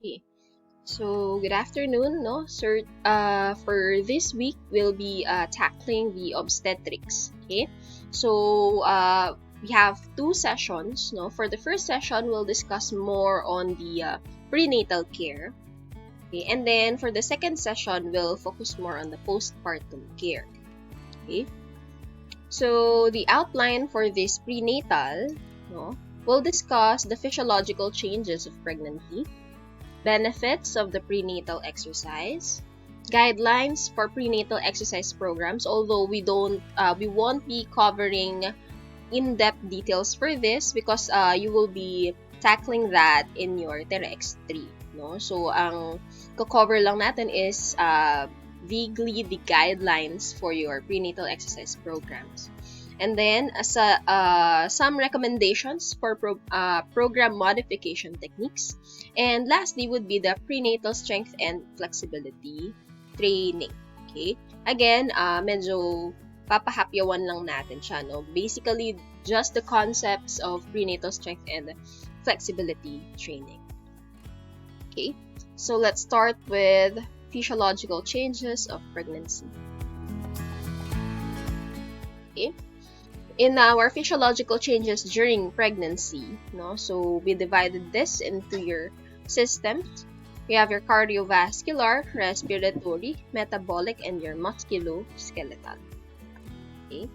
Okay. So, good afternoon, no? Sir, for this week, we'll be tackling the obstetrics, okay? So, we have two sessions, no? For the first session, we'll discuss more on the prenatal care, okay? And then, for the second session, we'll focus more on the postpartum care, okay? So, the outline for this prenatal, no? We'll discuss the physiological changes of pregnancy, benefits of the prenatal exercise, guidelines for prenatal exercise programs, although we won't be covering in-depth details for this because you will be tackling that in your TEREX3, no? So, ang cover lang natin is vaguely the guidelines for your prenatal exercise programs. And then, some recommendations for program modification techniques. And lastly would be the prenatal strength and flexibility training. Okay? Again, medyo papahapyawan lang natin siya, no? Basically, just the concepts of prenatal strength and flexibility training. Okay? So, let's start with physiological changes of pregnancy. Okay? In our physiological changes during pregnancy, no? So we divided this into your systems. We have your cardiovascular, respiratory, metabolic, and your musculoskeletal. Okay.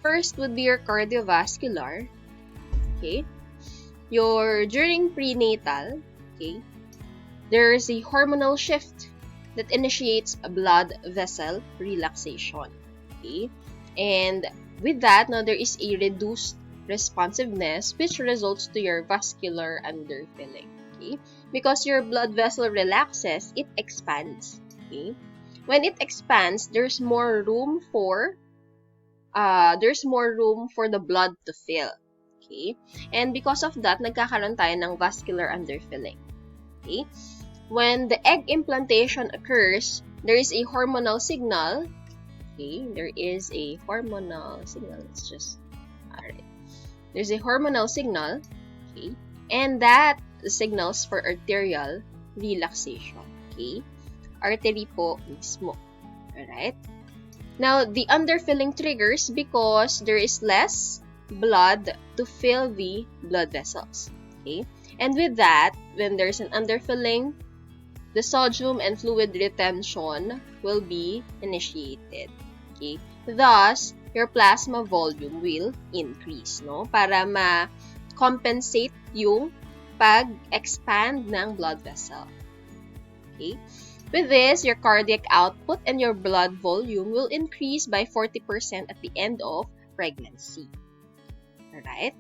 First would be your cardiovascular. Okay. During prenatal, okay, there is a hormonal shift that initiates a blood vessel relaxation. Okay. And with that, now there is a reduced responsiveness which results to your vascular underfilling. Okay? Because your blood vessel relaxes, it expands. Okay? When it expands, there's more room for the blood to fill. Okay? And because of that, nagkakaroon tayo ng vascular underfilling. Okay? When the egg implantation occurs, there is a hormonal signal. Okay, there is a hormonal signal. There's a hormonal signal, okay, and that signals for arterial relaxation, okay? Artery po mismo, alright? Now, the underfilling triggers because there is less blood to fill the blood vessels, okay? And with that, when there's an underfilling, the sodium and fluid retention will be initiated. Okay? Thus, your plasma volume will increase, no? Para ma-compensate yung pag-expand ng blood vessel. Okay? With this, your cardiac output and your blood volume will increase by 40% at the end of pregnancy. Alright?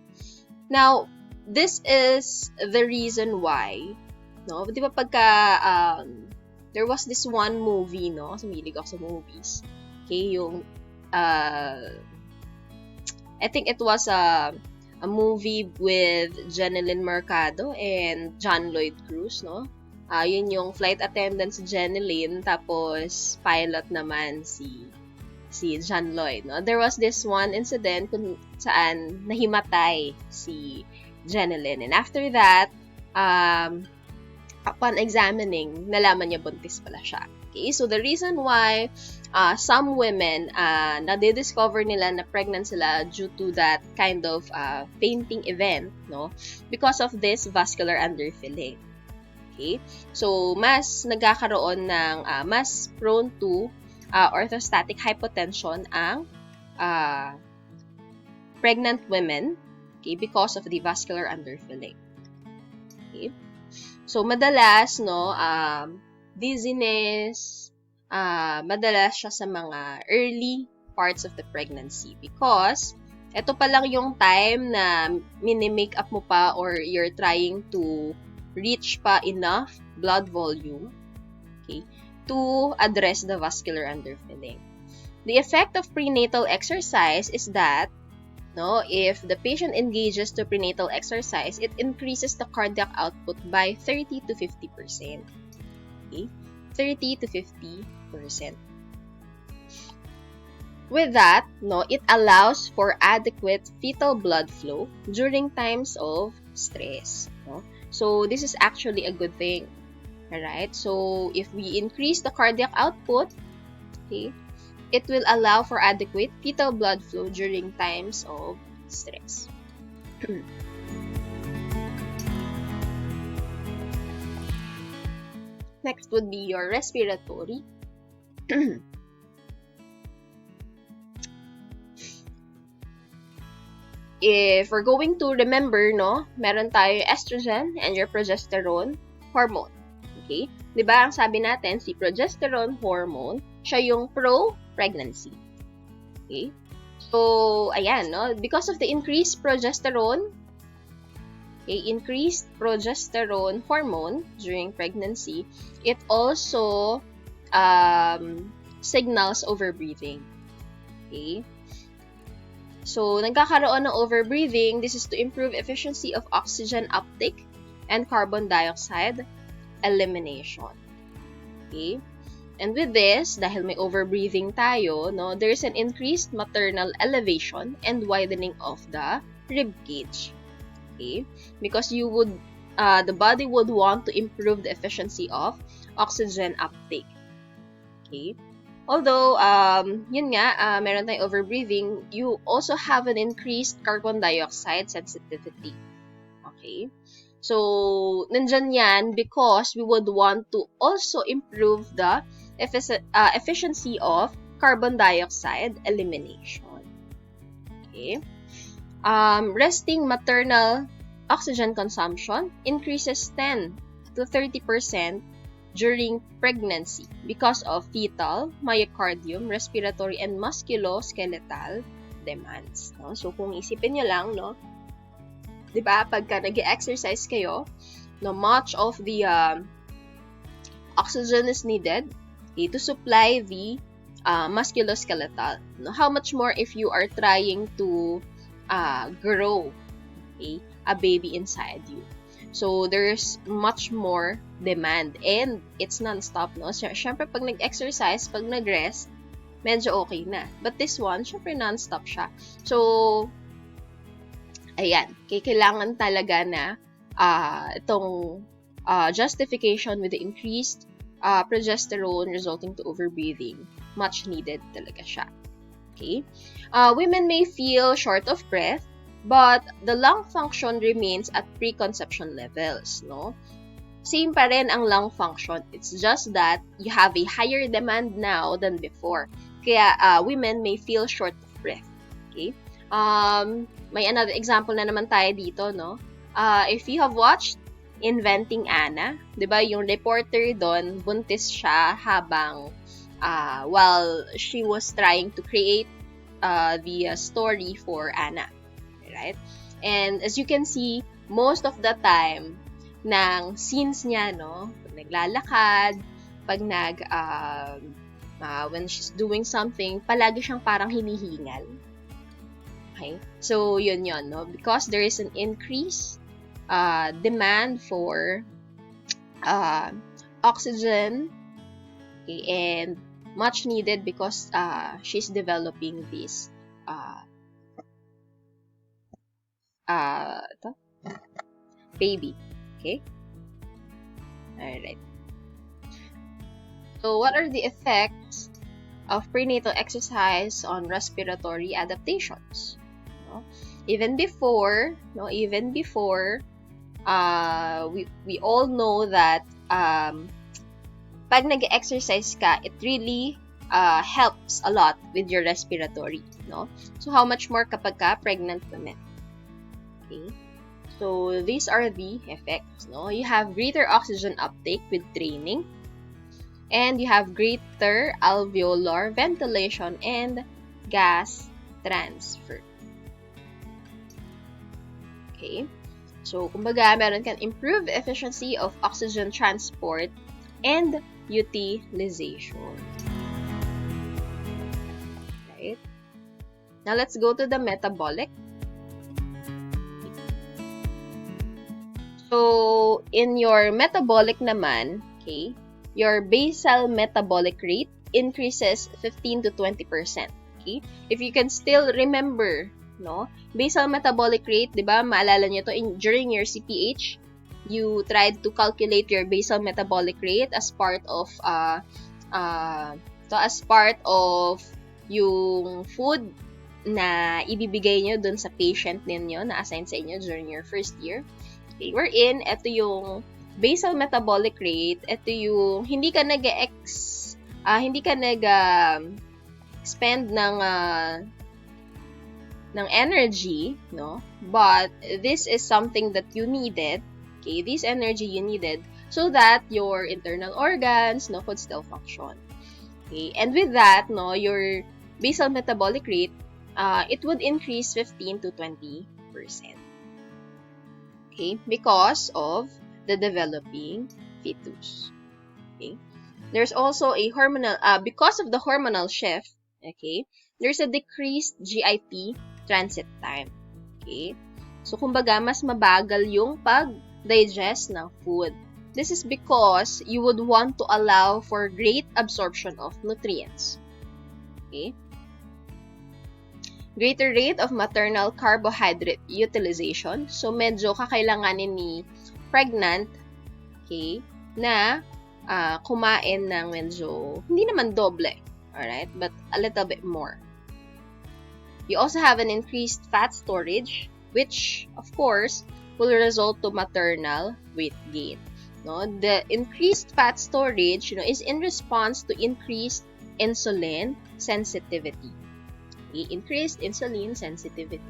Now, this is the reason why, no? Di ba pagka, there was this one movie, no? Sumilig ako sa movies. Okay, yung I think it was a movie with Jeneline Mercado and John Lloyd Cruz, no? Yun yung flight attendant si Jeneline, tapos pilot naman si John Lloyd, no? There was this one incident kung saan nahimatay si Jeneline, and after that, upon examining, nalaman niya buntis pala siya. Okay, so the reason why some women nadidiscover nila na pregnant sila due to that kind of fainting event, no? Because of this vascular underfilling. Okay? So, mas nagkakaroon ng mas prone to orthostatic hypotension ang pregnant women, okay, because of the vascular underfilling. Okay? So, madalas, no, dizziness, madalas siya sa mga early parts of the pregnancy because ito pa lang yung time na mini-make up mo pa or you're trying to reach pa enough blood volume, okay, to address the vascular underfilling. The effect of prenatal exercise is that, no, if the patient engages to prenatal exercise, it increases the cardiac output by 30 to 50%. Okay? 30 to 50%. With that, no, it allows for adequate fetal blood flow during times of stress. No? So this is actually a good thing. Alright, so if we increase the cardiac output, okay, it will allow for adequate fetal blood flow during times of stress. Next would be your respiratory. If we're going to remember, no, meron tayo estrogen and your progesterone hormone. Okay? Diba, ang sabi natin, si progesterone hormone, siya yung pro-pregnancy. Okay? So, ayan, no, because of the increased progesterone hormone during pregnancy, it also signals overbreathing. Okay? So, nagkakaroon ng overbreathing. This is to improve efficiency of oxygen uptake and carbon dioxide elimination. Okay? And with this, dahil may overbreathing tayo, no, there's an increased maternal elevation and widening of the rib cage. Okay? Because you would, the body would want to improve the efficiency of oxygen uptake. Okay? Although, yun nga, meron tayong overbreathing, you also have an increased carbon dioxide sensitivity. Okay? So, nandyan yan because we would want to also improve the efficiency of carbon dioxide elimination. Okay? Resting maternal oxygen consumption increases 10 to 30% during pregnancy because of fetal, myocardium, respiratory, and musculoskeletal demands. No? So, kung isipin nyo lang, no, di ba, pagka nag-exercise kayo, no, much of the oxygen is needed, okay, to supply the musculoskeletal. No? How much more if you are trying to grow, okay, a baby inside you. So, there's much more demand and it's non-stop, no? Siyempre, pag nag-exercise, pag nag-rest, medyo okay na. But this one, syempre non-stop siya. So, ayan, kailangan talaga na itong justification with the increased progesterone resulting to overbreathing. Much needed talaga siya. Okay? Women may feel short of breath, but the lung function remains at preconception levels, no? Same pa rin ang lung function. It's just that you have a higher demand now than before. Kaya women may feel short of breath. Okay? May another example na naman tayo dito, no? If you have watched Inventing Anna, 'di ba, yung reporter doon, buntis siya habang while she was trying to create the story for Anna, right? And as you can see, most of the time ng scenes niya, no, pag naglalakad, pag when she's doing something, palagi siyang parang hinihingal. Okay? So, yun, no? Because there is an increase demand for oxygen, okay, and much needed because she's developing this baby. Okay? Alright. So, what are the effects of prenatal exercise on respiratory adaptations? No? Even before, we all know that pag nag-exercise ka, it really helps a lot with your respiratory, no? So, how much more kapag ka pregnant women? Okay? So, these are the effects, no? You have greater oxygen uptake with training, and you have greater alveolar ventilation and gas transfer. Okay? So, kumbaga, meron kang improved efficiency of oxygen transport and utilization. Right? Now, let's go to the metabolic. So, in your metabolic naman, okay, your basal metabolic rate increases 15 to 20%. Okay? If you can still remember, no, basal metabolic rate, di ba, maalala niyo to during your CPH, you tried to calculate your basal metabolic rate as part of yung food na ibibigay nyo dun sa patient ninyo na assign sa inyo during your first year. Okay, wherein, ito yung basal metabolic rate, ito yung hindi ka spend ng energy, no? But this is something that you needed. Okay, this energy you needed so that your internal organs, no, could still function. Okay, and with that, no, your basal metabolic rate, it would increase 15 to 20%. Okay, because of the developing fetus. Okay, there's also a hormonal, because of the hormonal shift, okay, there's a decreased GIT transit time. Okay, so kumbaga, mas mabagal yung pag-digest ng food. This is because you would want to allow for great absorption of nutrients. Okay, greater rate of maternal carbohydrate utilization. So, medyo kakailanganin ni pregnant, okay, na kumain ng medyo, hindi naman doble, alright, but a little bit more. You also have an increased fat storage, which, of course, will result to maternal weight gain. No? The increased fat storage, is in response to increased insulin sensitivity. Okay? Increased insulin sensitivity.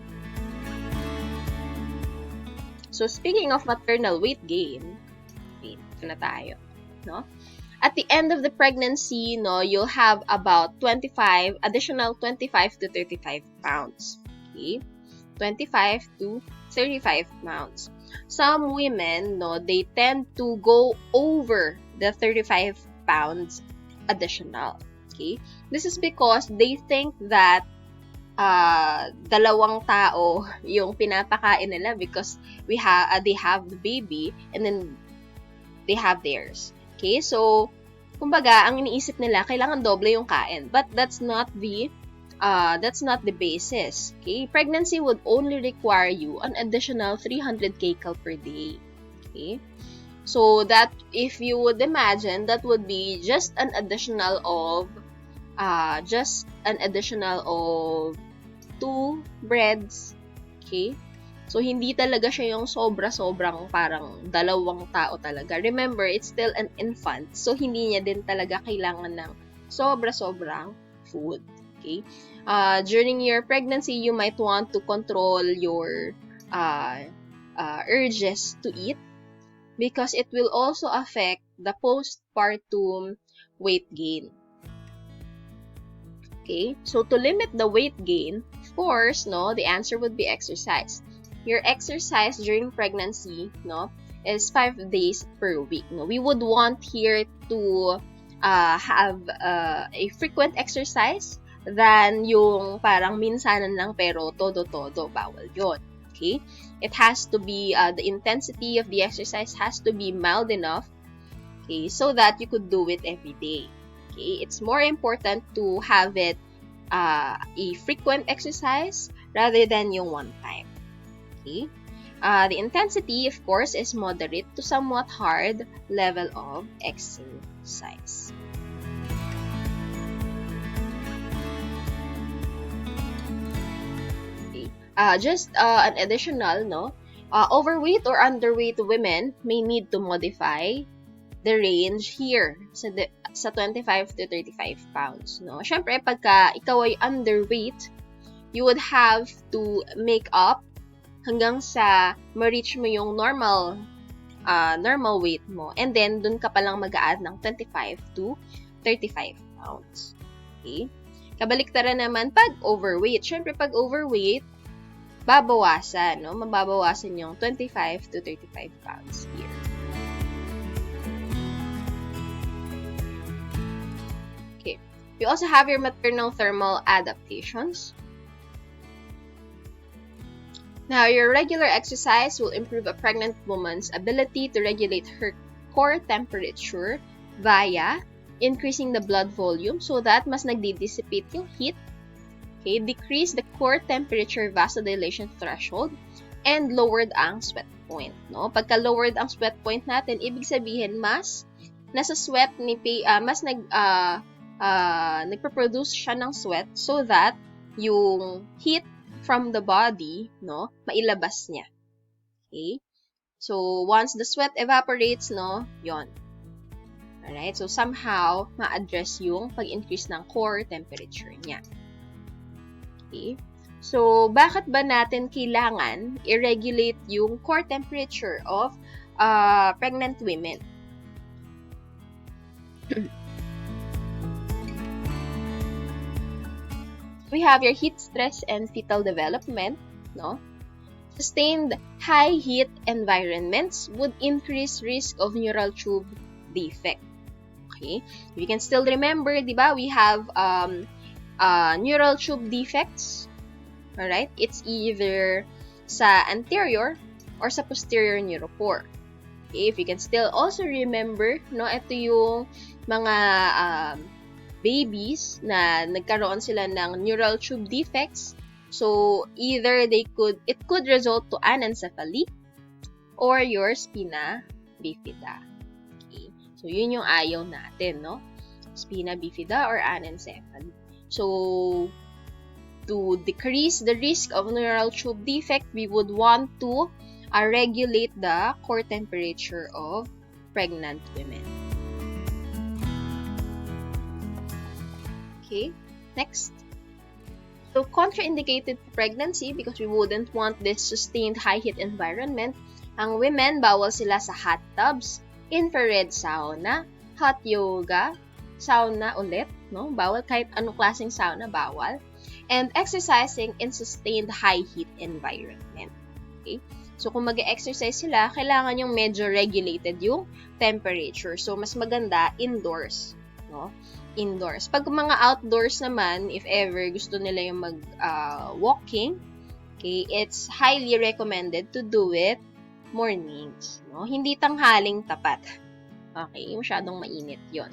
So, speaking of maternal weight gain, ito na tayo, no? At the end of the pregnancy, no, you'll have about additional 25 to 35 pounds. Okay? 25 to 35 pounds. Some women, no, they tend to go over the 35 pounds additional. Okay? This is because they think that dalawang tao yung pinapakain nila because they have the baby and then they have theirs. Okay, so kumbaga ang iniisip nila kailangan doble yung kain, but that's not the basis. Okay, pregnancy would only require you an additional 300 kcal per day. Okay, so that if you would imagine, that would be just an additional of 2 breads. Okay, so hindi talaga siya yung sobrang parang dalawang tao talaga. Remember, it's still an infant, so hindi niya din talaga kailangan ng sobrang food. Okay, during your pregnancy, you might want to control your urges to eat because it will also affect the postpartum weight gain. Okay, so to limit the weight gain, of course, no, the answer would be exercise. Your exercise during pregnancy, no, is 5 days per week. No, we would want here to have a frequent exercise than yung parang minsanan lang pero todo-todo, bawal yun. Okay? It has to be, the intensity of the exercise has to be mild enough, okay, so that you could do it every day. Okay? It's more important to have it a frequent exercise rather than yung one time. Okay? The intensity, of course, is moderate to somewhat hard level of exercise. Okay. Just an additional, no? Overweight or underweight women may need to modify the range here sa 25 to 35 pounds, no? Syempre, pagka ikaw ay underweight, you would have to make up hanggang sa ma-reach mo yung normal weight mo. And then, dun ka palang mag-a-add ng 25 to 35 pounds. Okay? Kabaliktaran naman pag overweight. Syempre, pag overweight, babawasan, no? Mababawasan yung 25 to 35 pounds here. Okay. You also have your maternal thermal adaptations. Now, your regular exercise will improve a pregnant woman's ability to regulate her core temperature via increasing the blood volume so that mas nagdi-dissipate yung heat, okay, decrease the core temperature vasodilation threshold, and lowered ang sweat point, no? Pagka lowered ang sweat point natin, ibig sabihin mas nasa sweat ni mas nagpo-produce siya ng sweat so that yung heat from the body, no, mailabas niya. Okay? So, once the sweat evaporates, no, yon. Alright? So, somehow, ma-address yung pag-increase ng core temperature niya. Okay? So, bakit ba natin kailangan i-regulate yung core temperature of pregnant women? We have your heat stress and fetal development, no? Sustained high heat environments would increase risk of neural tube defect. Okay? You can still remember, di ba? We have neural tube defects. Alright? It's either sa anterior or sa posterior neuropore. Okay? If you can still also remember, no, ito yung mga babies na nagkaroon sila ng neural tube defects. So, either it could result to anencephaly or your spina bifida. Okay? So, yun yung ayaw natin, no? Spina bifida or anencephaly. So, to decrease the risk of neural tube defect, we would want to regulate the core temperature of pregnant women. Okay, next. So, contraindicated for pregnancy because we wouldn't want this sustained high heat environment. Ang women, bawal sila sa hot tubs, infrared sauna, hot yoga, sauna ulit, no? Bawal kahit anong klaseng sauna, bawal. And exercising in sustained high heat environment. Okay? So, kung mag-exercise sila, kailangan yung medyo regulated yung temperature. So, mas maganda indoors, no? Indoors. Pag mga outdoors naman, if ever gusto nila yung mag-walking, okay, it's highly recommended to do it mornings, no? Hindi tanghaling tapat. Okay, masyadong mainit yon.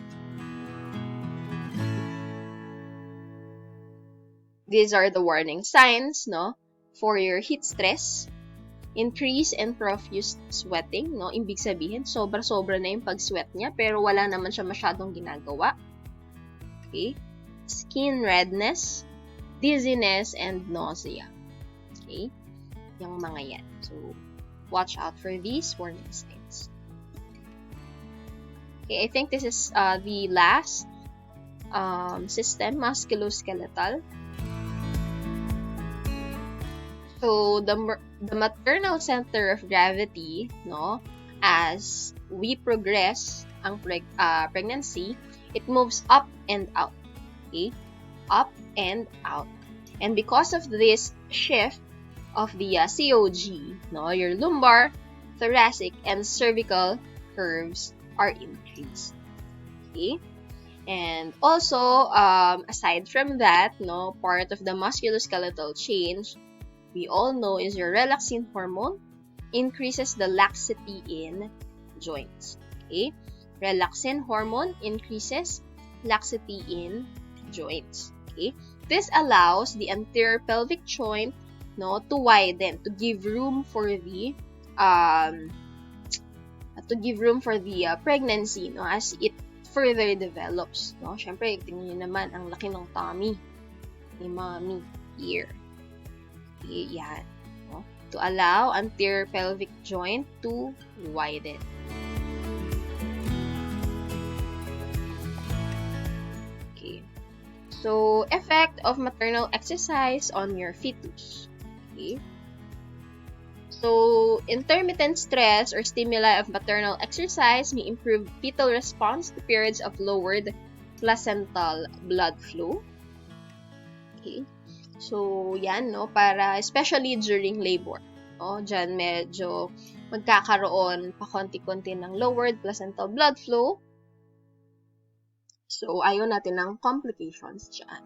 These are the warning signs, no, for your heat stress. Increase and profuse sweating, no? Ibig sabihin, sobra-sobra na yung pag-sweat niya, pero wala naman siya masyadong ginagawa. Okay? Skin redness, dizziness, and nausea. Okay? Yung mga yan. So, watch out for these warning signs. Okay, I think this is the last system, musculoskeletal. So, the maternal center of gravity, no, as we progress ang pregnancy, it moves up and out. Okay? Up and out. And because of this shift of the COG, no, your lumbar, thoracic, and cervical curves are increased. Okay? And also, aside from that, no, part of the musculoskeletal change, we all know is your relaxin hormone increases the laxity in joints. Okay? Relaxin hormone increases laxity in joints. Okay? This allows the anterior pelvic joint, no, to widen, to give room for the pregnancy, no, as it further develops, no. Syempre, tingnan niyo naman ang laki ng tummy ni mommy here. Okay, yan, no, to allow anterior pelvic joint to widen. So, effect of maternal exercise on your fetus. Okay. So, intermittent stress or stimuli of maternal exercise may improve fetal response to periods of lowered placental blood flow. Okay. So, yan, no, para especially during labor. No, dyan medyo magkakaroon pa konti-konti ng lowered placental blood flow. So, ayaw natin ng complications dyan.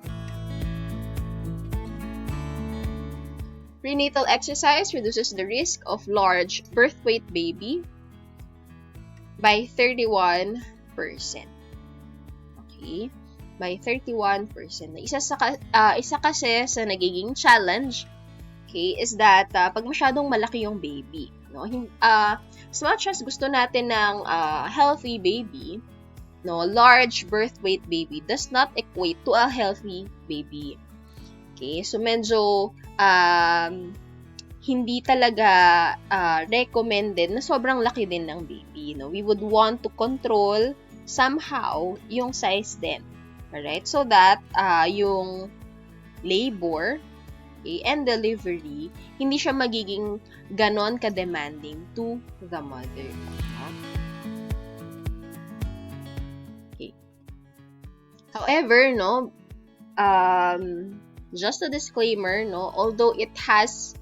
Prenatal exercise reduces the risk of large birth weight baby by 31%. Okay? By 31%. Isa kasi sa nagiging challenge, okay, is that pag masyadong malaki yung baby, no? As much as gusto natin ng healthy baby, no, large birth weight baby does not equate to a healthy baby. Okay, so medyo hindi talaga recommended na sobrang laki din ng baby, no? We would want to control somehow yung size din. Alright? So that yung labor, okay, and delivery, hindi siya magiging ganon ka-demanding to the mother. Okay. However, no, just a disclaimer, no, although it has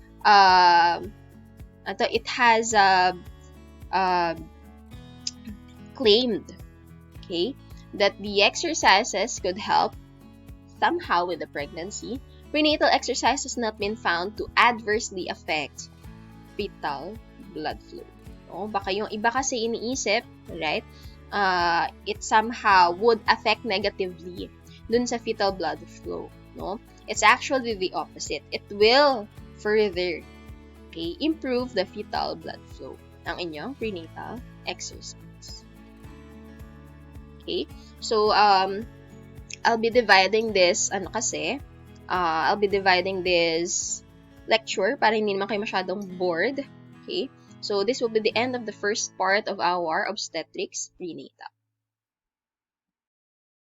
claimed, okay, that the exercises could help somehow with the pregnancy, prenatal exercise has not been found to adversely affect fetal blood flow. No? Baka yung iba kasi iniisip, right, it somehow would affect negatively dun sa fetal blood flow. No? It's actually the opposite. It will further, okay, improve the fetal blood flow ng inyong prenatal exercise. Okay? So, I'll be dividing this, I'll be dividing this lecture para hindi naman kayo masyadong bored. Okay? So, this will be the end of the first part of our obstetrics prenatal.